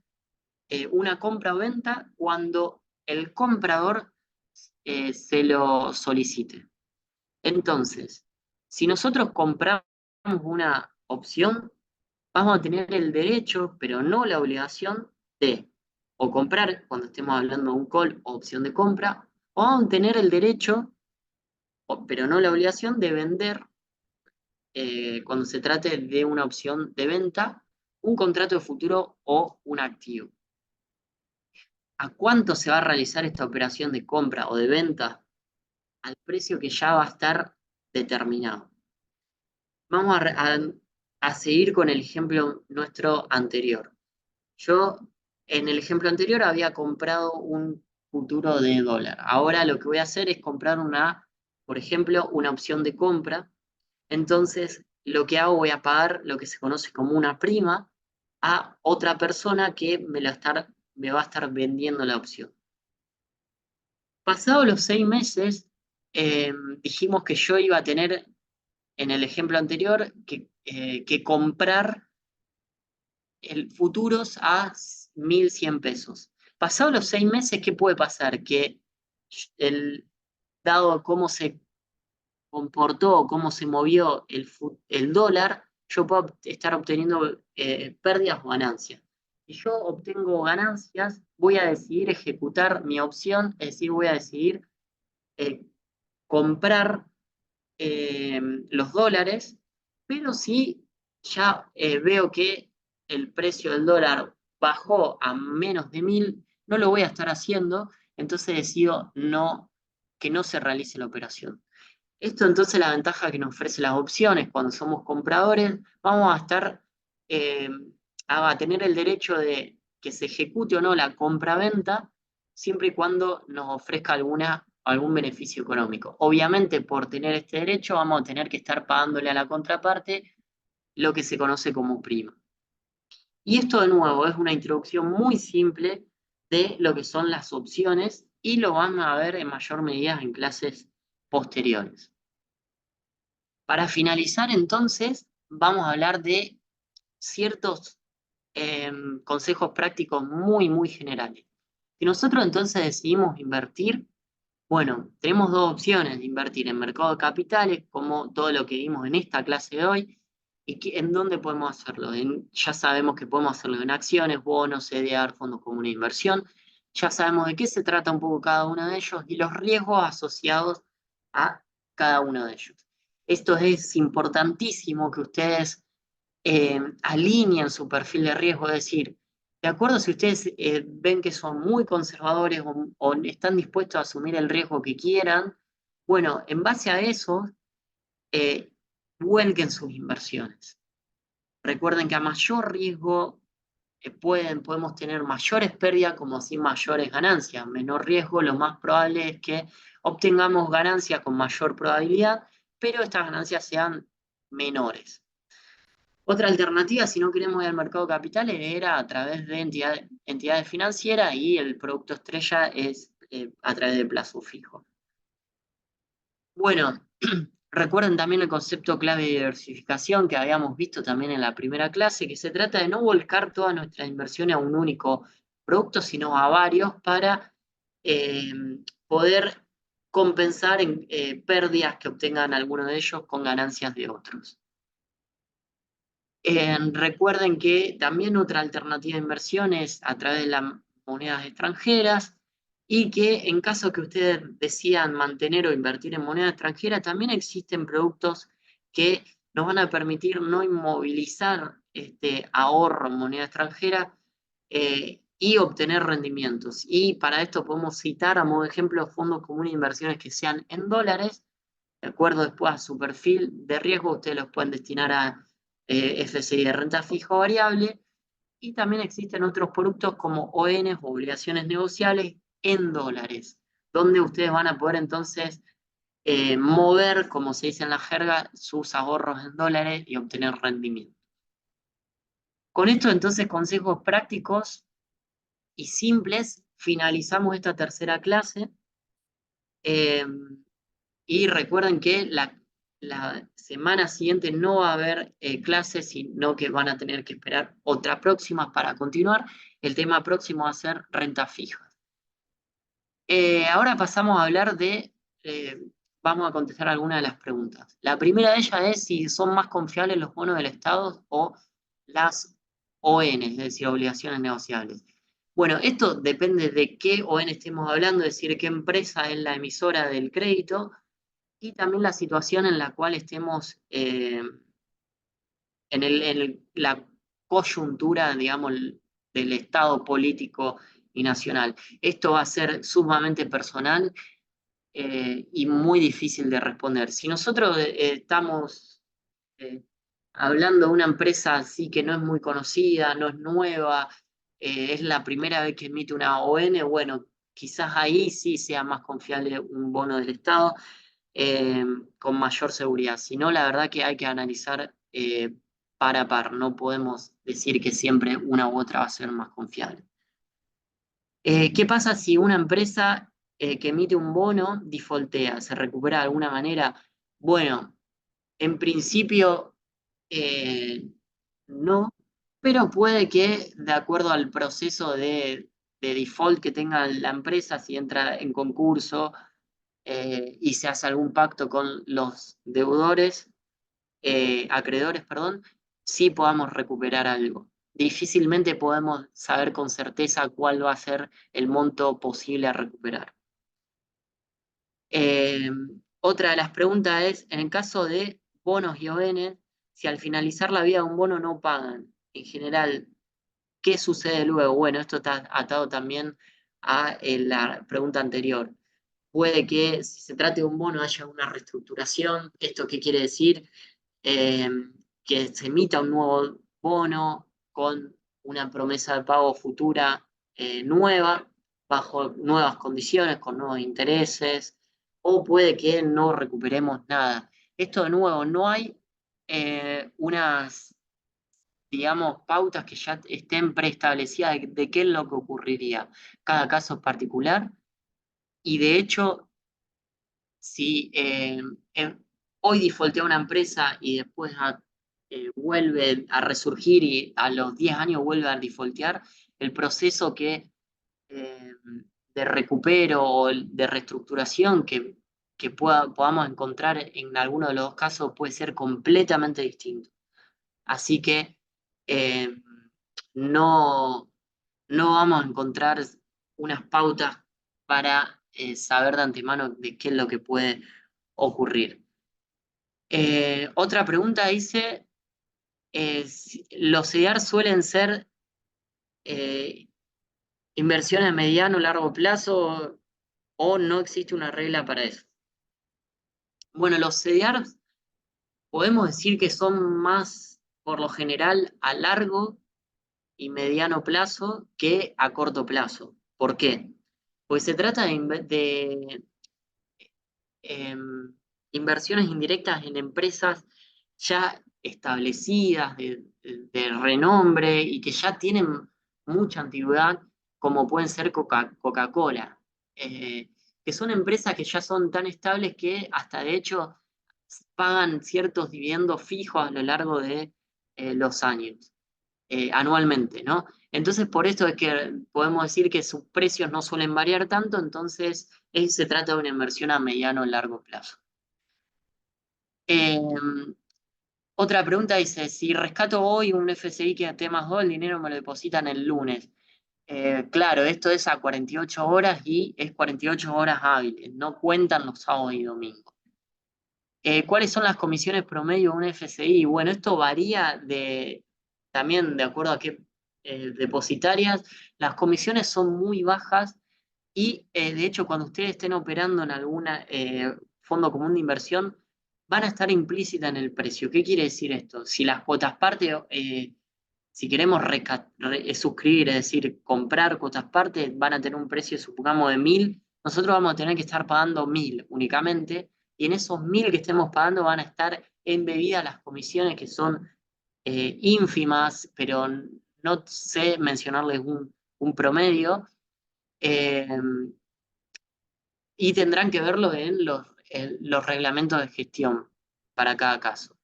una compra o venta cuando el comprador se lo solicite. Entonces, si nosotros compramos una opción, vamos a tener el derecho, pero no la obligación de o comprar, cuando estemos hablando de un call o opción de compra, o vamos a tener el derecho, pero no la obligación de vender cuando se trate de una opción de venta, un contrato de futuro o un activo. ¿A cuánto se va a realizar esta operación de compra o de venta? Al precio que ya va a estar determinado. Vamos a seguir con el ejemplo nuestro anterior. Yo en el ejemplo anterior había comprado un futuro de dólar. Ahora lo que voy a hacer es comprar por ejemplo, una opción de compra. Entonces, lo que hago, voy a pagar lo que se conoce como una prima a otra persona que me va a estar vendiendo la opción. Pasados los 6 meses, dijimos que yo iba a tener, en el ejemplo anterior, que comprar el futuros a 1.100 pesos. Pasados los 6 meses, ¿qué puede pasar? Que dado cómo se comportó, cómo se movió el dólar, yo puedo estar obteniendo pérdidas o ganancias. Si yo obtengo ganancias, voy a decidir ejecutar mi opción, es decir, voy a decidir eh, comprar los dólares, pero si ya veo que el precio del dólar bajó a menos de 1.000, no lo voy a estar haciendo, entonces decido que no se realice la operación. Esto entonces la ventaja que nos ofrece las opciones cuando somos compradores, vamos a estar eh, a tener el derecho de que se ejecute o no la compra-venta, siempre y cuando nos ofrezca algún beneficio económico. Obviamente, por tener este derecho, vamos a tener que estar pagándole a la contraparte lo que se conoce como prima. Y esto de nuevo es una introducción muy simple de lo que son las opciones y lo van a ver en mayor medida en clases posteriores. Para finalizar, entonces, vamos a hablar de ciertos consejos prácticos muy, muy generales. Si nosotros entonces decidimos invertir, bueno, tenemos dos opciones de invertir en mercado de capitales, como todo lo que vimos en esta clase de hoy, y en dónde podemos hacerlo. Ya sabemos que podemos hacerlo en acciones, bonos, CDR, fondos comunes de inversión. Ya sabemos de qué se trata un poco cada uno de ellos y los riesgos asociados a cada uno de ellos. Esto es importantísimo que ustedes alineen su perfil de riesgo, es decir, de acuerdo si ustedes ven que son muy conservadores o están dispuestos a asumir el riesgo que quieran, bueno, en base a eso, eh, vuelquen sus inversiones. Recuerden que a mayor riesgo podemos tener mayores pérdidas como así mayores ganancias. Menor riesgo, lo más probable es que obtengamos ganancias con mayor probabilidad, pero estas ganancias sean menores. Otra alternativa, si no queremos ir al mercado de capitales, era a través de entidades financieras y el producto estrella es a través de plazo fijo. Bueno, recuerden también el concepto clave de diversificación que habíamos visto también en la primera clase, que se trata de no volcar toda nuestra inversión a un único producto, sino a varios para eh, poder compensar en pérdidas que obtengan alguno de ellos con ganancias de otros. Recuerden que también otra alternativa de inversión es a través de la monedas extranjeras y que en caso que ustedes decidan mantener o invertir en moneda extranjera, también existen productos que nos van a permitir no inmovilizar este ahorro en moneda extranjera y obtener rendimientos. Y para esto podemos citar a modo de ejemplo fondos comunes de inversiones que sean en dólares, de acuerdo después a su perfil de riesgo, ustedes los pueden destinar a FCI de renta fija o variable, y también existen otros productos como ONs o obligaciones negociables en dólares, donde ustedes van a poder entonces mover, como se dice en la jerga, sus ahorros en dólares y obtener rendimiento. Con esto entonces consejos prácticos y simples, finalizamos esta tercera clase. Eh, y recuerden que la semana siguiente no va a haber clases, sino que van a tener que esperar otra próxima para continuar. El tema próximo va a ser renta fija. Ahora pasamos a hablar eh, vamos a contestar algunas de las preguntas. La primera de ellas es si son más confiables los bonos del Estado o las ON, es decir, obligaciones negociables. Bueno, esto depende de qué ON estemos hablando, es decir, qué empresa es la emisora del crédito y también la situación en la cual estemos en la coyuntura, digamos, del estado político y nacional. Esto va a ser sumamente personal y muy difícil de responder. Si nosotros estamos eh, hablando de una empresa así que no es muy conocida, no es nueva, es la primera vez que emite una ON, bueno, quizás ahí sí sea más confiable un bono del Estado eh, con mayor seguridad. Si no, la verdad que hay que analizar par a par. No podemos decir que siempre una u otra va a ser más confiable. ¿Qué pasa si una empresa que emite un bono defaultea? ¿Se recupera de alguna manera? Bueno, en principio no, pero puede que de acuerdo al proceso de default que tenga la empresa, si entra en concurso y se hace algún pacto con los deudores, acreedores, perdón, sí podamos recuperar algo. Difícilmente podemos saber con certeza cuál va a ser el monto posible a recuperar. Eh, Otra de las preguntas es, en el caso de bonos y ON, si al finalizar la vida de un bono no pagan, en general, ¿qué sucede luego? Bueno, esto está atado también a la pregunta anterior. Puede que si se trate de un bono haya una reestructuración. ¿Esto qué quiere decir? Eh, que se emita un nuevo bono con una promesa de pago futura nueva, bajo nuevas condiciones, con nuevos intereses, o puede que no recuperemos nada. Esto de nuevo, no hay unas, digamos, pautas que ya estén preestablecidas de qué es lo que ocurriría. Cada caso es particular y de hecho si hoy defaultea una empresa y después vuelve a resurgir y a los 10 años vuelve a defaultear, el proceso eh, de recupero o de reestructuración que podamos encontrar en alguno de los dos casos puede ser completamente distinto. Así que eh, no, no vamos a encontrar unas pautas para saber de antemano de qué es lo que puede ocurrir. Otra pregunta dice, ¿los CEDAR suelen ser eh, inversiones a mediano o largo plazo o no existe una regla para eso? Bueno, los CEDAR podemos decir que son más, por lo general, a largo y mediano plazo que a corto plazo. ¿Por qué? Pues se trata de inversiones indirectas en empresas ya establecidas, de renombre y que ya tienen mucha antigüedad, como pueden ser Coca-Cola, que son empresas que ya son tan estables que hasta de hecho pagan ciertos dividendos fijos a lo largo de los años, anualmente, ¿no? Entonces, por esto es que podemos decir que sus precios no suelen variar tanto, entonces se trata de una inversión a mediano o largo plazo. Eh, Otra pregunta dice, si rescato hoy un FCI que a más 2, el dinero me lo depositan el lunes. Claro, esto es a 48 horas y es 48 horas hábiles, no cuentan los sábados y domingos. ¿Cuáles son las comisiones promedio de un FCI? Bueno, esto varía también de acuerdo a qué depositarias. Las comisiones son muy bajas y de hecho cuando ustedes estén operando en alguna fondo común de inversión, van a estar implícitas en el precio. ¿Qué quiere decir esto? Si las cuotas parte, si queremos suscribir, es decir, comprar cuotas parte, van a tener un precio, supongamos, de 1.000, nosotros vamos a tener que estar pagando 1.000 únicamente, y en esos 1.000 que estemos pagando van a estar embebidas las comisiones que son ínfimas, pero no sé mencionarles un promedio, eh, y tendrán que verlo en los reglamentos de gestión para cada caso.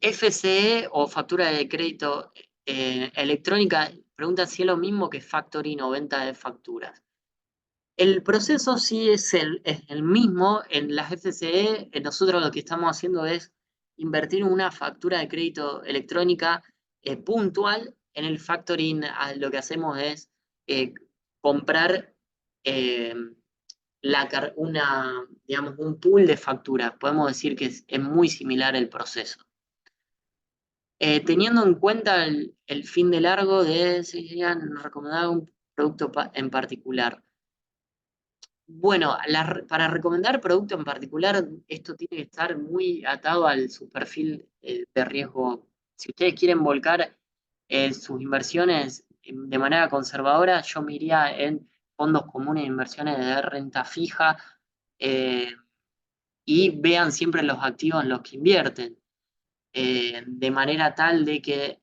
FCE o factura de crédito electrónica, pregunta si es lo mismo que factoring o venta de facturas. El proceso sí es el mismo. En las FCE, nosotros lo que estamos haciendo es invertir en una factura de crédito electrónica puntual. En el factoring lo que hacemos es eh, comprar eh, digamos, un pool de facturas. Podemos decir que es muy similar el proceso. Teniendo en cuenta el fin de largo de, sería recomendar un producto en particular. Bueno, para recomendar producto en particular, esto tiene que estar muy atado su perfil de riesgo. Si ustedes quieren volcar sus inversiones de manera conservadora, yo me iría en fondos comunes de inversiones de renta fija, eh, y vean siempre los activos en los que invierten, de manera tal de que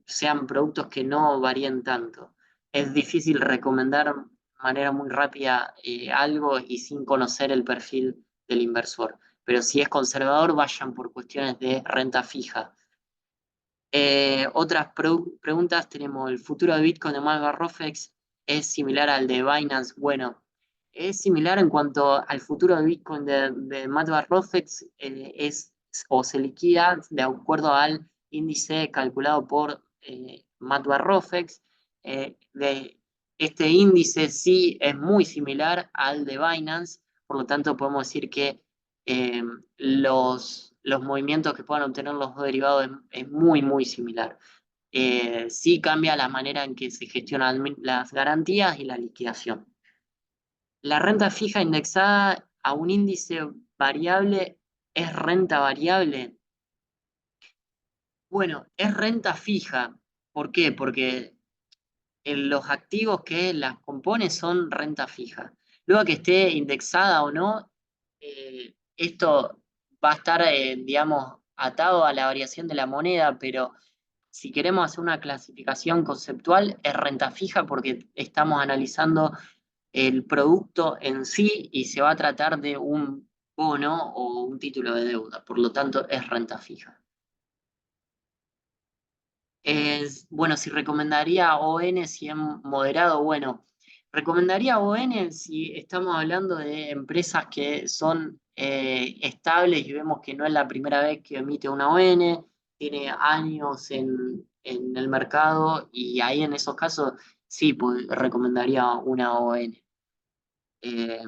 sean productos que no varíen tanto. Es difícil recomendar de manera muy rápida algo y sin conocer el perfil del inversor. Pero si es conservador, vayan por cuestiones de renta fija. Otras preguntas tenemos: ¿el futuro de Bitcoin de Mt. Gox es similar al de Binance? Bueno, es similar en cuanto al futuro de Bitcoin de Mt. Gox, o se liquida de acuerdo al índice calculado por Mt. Gox. Este índice sí es muy similar al de Binance, por lo tanto podemos decir que eh, los movimientos que puedan obtener los dos derivados es muy, muy similar. Sí cambia la manera en que se gestionan las garantías y la liquidación. La renta fija indexada a un índice variable es renta variable. Bueno, es renta fija. ¿Por qué? Porque los activos que las componen son renta fija. Luego que esté indexada o no, esto va a estar, digamos, atado a la variación de la moneda, pero si queremos hacer una clasificación conceptual, es renta fija porque estamos analizando el producto en sí y se va a tratar de un bono o un título de deuda, por lo tanto es renta fija. Bueno, si recomendaría ON si es moderado, bueno, recomendaría ON si estamos hablando de empresas que son estables y vemos que no es la primera vez que emite una ON, tiene años en el mercado y ahí en esos casos sí pues, recomendaría una ON. Eh,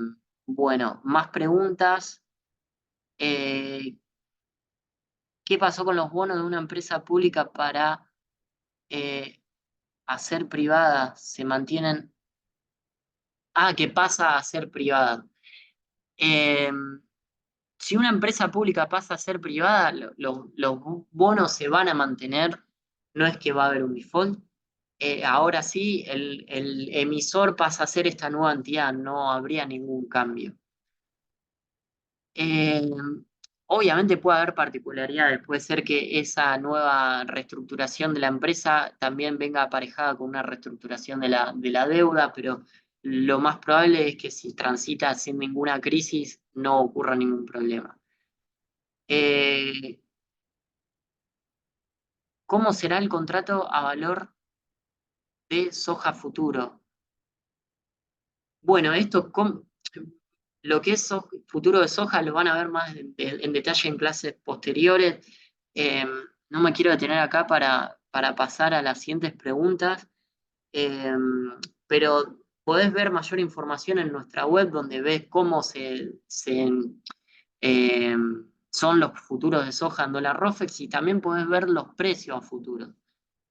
bueno, más preguntas. Eh, ¿Qué pasó con los bonos de una empresa pública para eh, a ser privada? Se mantienen. Ah, que pasa a ser privada. Eh, si una empresa pública pasa a ser privada, los bonos se van a mantener, no es que va a haber un default. Ahora sí, el emisor pasa a ser esta nueva entidad, no habría ningún cambio. Eh, Obviamente puede haber particularidades, puede ser que esa nueva reestructuración de la empresa también venga aparejada con una reestructuración de la deuda, pero lo más probable es que si transita sin ninguna crisis no ocurra ningún problema. Eh, ¿Cómo será el contrato a valor de soja futuro? Bueno, lo que es futuro de soja lo van a ver más en detalle en clases posteriores. No me quiero detener acá para pasar a las siguientes preguntas, pero podés ver mayor información en nuestra web donde ves cómo eh, son los futuros de soja en dólar ROFEX y también podés ver los precios a futuros.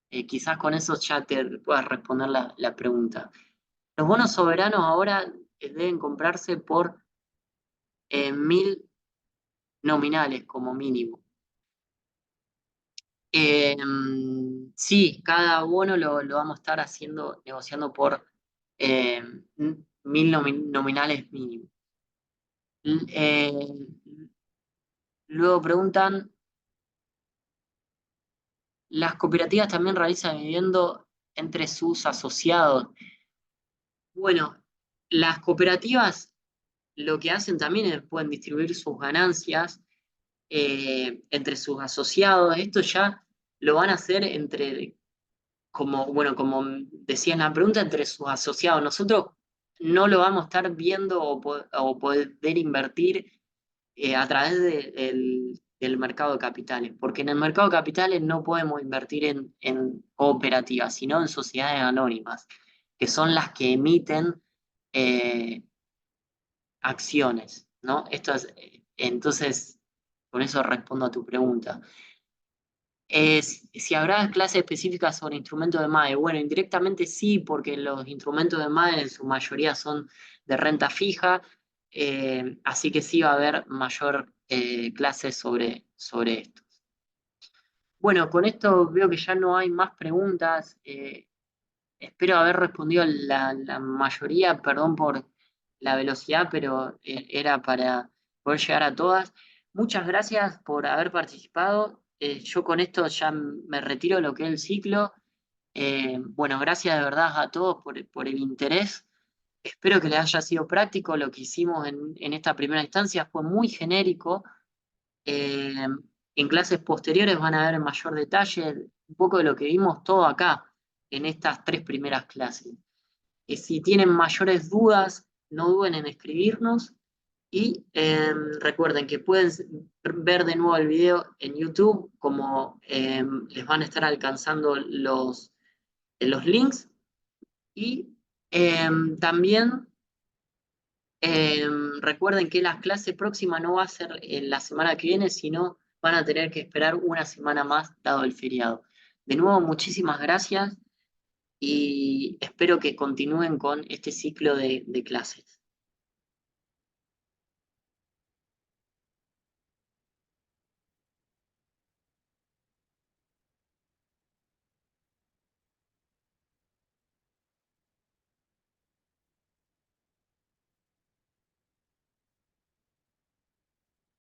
Quizás con eso ya te puedas responder la pregunta. Los bonos soberanos ahora deben comprarse por 1.000 nominales como mínimo. Sí, cada bono lo vamos a estar negociando por eh, 1.000 nominales mínimo. Eh, luego preguntan, ¿las cooperativas también realizan dividendo entre sus asociados? Bueno, las cooperativas lo que hacen también es pueden distribuir sus ganancias entre sus asociados. Esto ya lo van a hacer entre, como decía en la pregunta, entre sus asociados. Nosotros no lo vamos a estar viendo o poder invertir a través del mercado de capitales, porque en el mercado de capitales no podemos invertir en cooperativas, sino en sociedades anónimas, que son las que emiten eh, acciones, ¿no? Entonces, con eso respondo a tu pregunta. Si habrá clases específicas sobre instrumentos de MAE, bueno, indirectamente sí, porque los instrumentos de MAE en su mayoría son de renta fija, así que sí va a haber mayor clases sobre esto. Bueno, con esto veo que ya no hay más preguntas. Espero haber respondido la mayoría, perdón por la velocidad, pero era para poder llegar a todas. Muchas gracias por haber participado. Yo con esto ya me retiro de lo que es el ciclo. Bueno, gracias de verdad a todos por el interés. Espero que les haya sido práctico. Lo que hicimos en esta primera instancia fue muy genérico. Eh, en clases posteriores van a ver en mayor detalle un poco de lo que vimos todo acá en estas 3 primeras clases. Si tienen mayores dudas, no duden en escribirnos y recuerden que pueden ver de nuevo el video en YouTube, como les van a estar alcanzando los links y también recuerden que la clase próxima no va a ser la semana que viene, sino van a tener que esperar una semana más dado el feriado. De nuevo, muchísimas gracias y espero que continúen con este ciclo de clases.